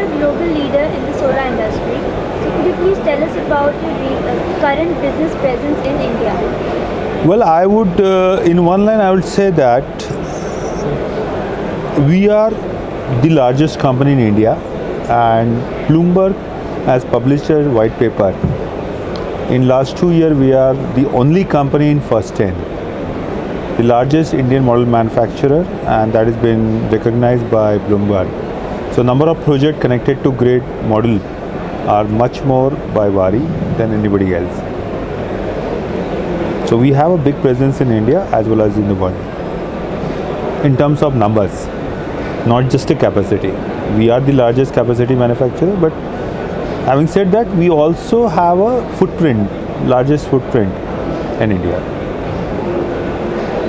are a global leader in the solar industry. So could you please tell us about your current business presence in India? Well, I would, in one line, I would say that we are the largest company in India, and Bloomberg has published a white paper. In last 2 years, we are the only company in first 10, the largest Indian model manufacturer, and that has been recognized by Bloomberg. So, number of projects connected to grid model are much more by Waaree than anybody else. So, we have a big presence in India as well as in the world. In terms of numbers, not just a capacity. We are the largest capacity manufacturer, but having said that, we also have a footprint, largest footprint in India.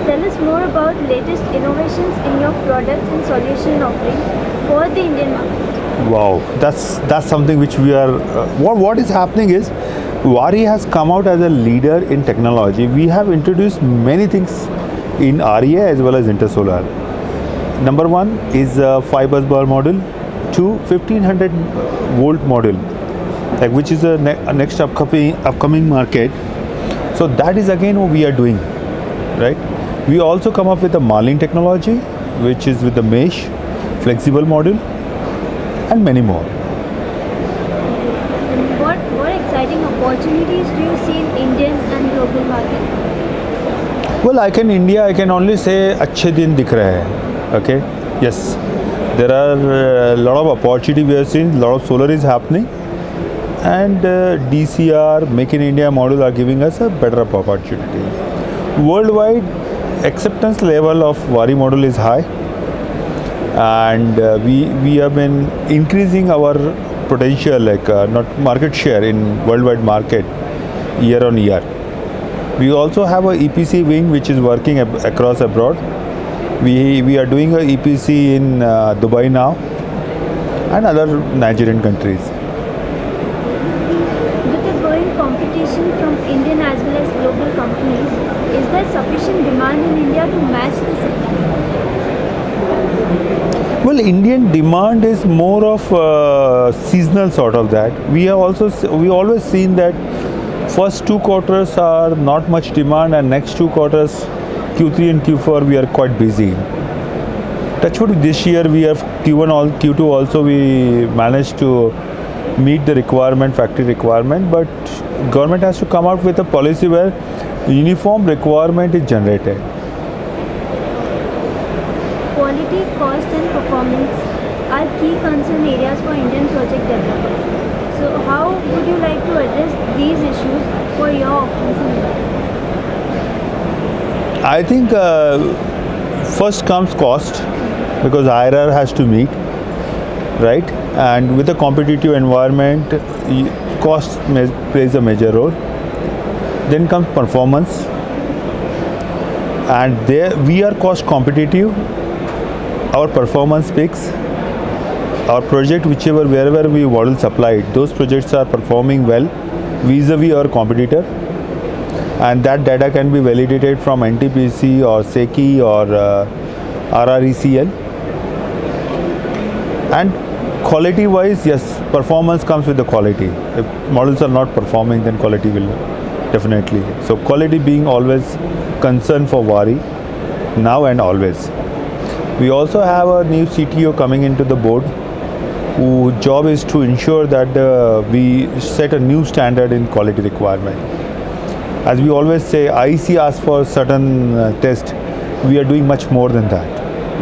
Tell us more about latest innovations in your products and solution offerings for the Indian market. Wow, that's something which we are. What is happening is, Waaree has come out as a leader in technology. We have introduced many things in REA as well as Intersolar. Number one is a 5-busbar model, 1500 volt model, like which is a next upcoming market. So that is again what we are doing, right? We also come up with a Marlin technology, which is with the mesh, flexible model, and many more. What exciting opportunities do you see in Indian and global market? Well, I can only say अच्छे दिन दिख रहे हैं. Okay, yes, there are a lot of opportunity we have seen. A lot of solar is happening, and DCR, Make in India model are giving us a better opportunity. Worldwide acceptance level of Waaree model is high, and we have been increasing our potential, like not market share in worldwide market year on year. We also have a EPC wing which is working across abroad. We are doing a EPC in Dubai now and other Nigerian countries. With the growing competition from Indian as well as global companies, is there sufficient demand in India to match the supply? Well, Indian demand is more of seasonal sort of that. We always seen that first 2 quarters are not much demand, and next 2 quarters, Q3 and Q4, we are quite busy. Touchwood, this year we have Q2 also we managed to meet the requirement, factory requirement, but government has to come out with a policy where uniform requirement is generated. Quality, cost and performance are key concern areas for Indian project developers. So how would you like to address these issues for your offerings in India? I think first comes cost, because IRR has to meet, right? And with a competitive environment, cost plays a major role. Then comes performance, and there we are cost competitive. Our performance speaks. Our project, wherever we model supplied, those projects are performing well vis-a-vis our competitor. And that data can be validated from NTPC or SECI or RRECL. And quality wise, yes, performance comes with the quality. If models are not performing, then quality will definitely. So quality being always concern for Waaree, now and always. We also have a new CTO coming into the board, whose job is to ensure that we set a new standard in quality requirement. As we always say, IEC asks for certain tests. We are doing much more than that.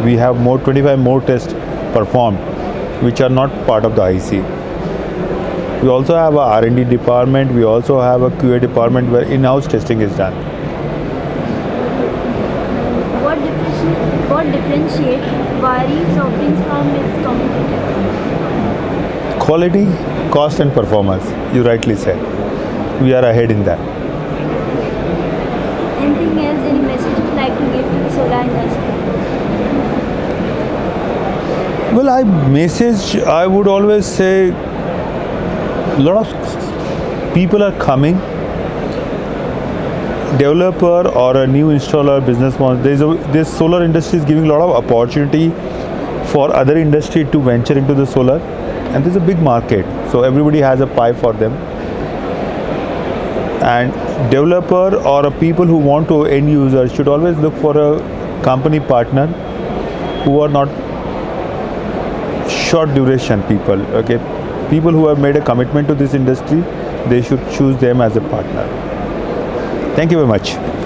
We have 25 more tests performed, which are not part of the IEC. We also have a R&D department. We also have a QA department where in-house testing is done. What differentiates Waaree's offerings from its competitors? Quality, cost and performance. You rightly said. We are ahead in that. Anything else, any message you'd like to give to the solar industry? Well, I would always say, a lot of people are coming, developer or a new installer, business model. This solar industry is giving a lot of opportunity for other industry to venture into the solar. and there's a big market, so everybody has a pie for them. And developer or a people who want to end users should always look for a company partner who are not short duration people. Okay, people who have made a commitment to this industry, they should choose them as a partner. Thank you very much.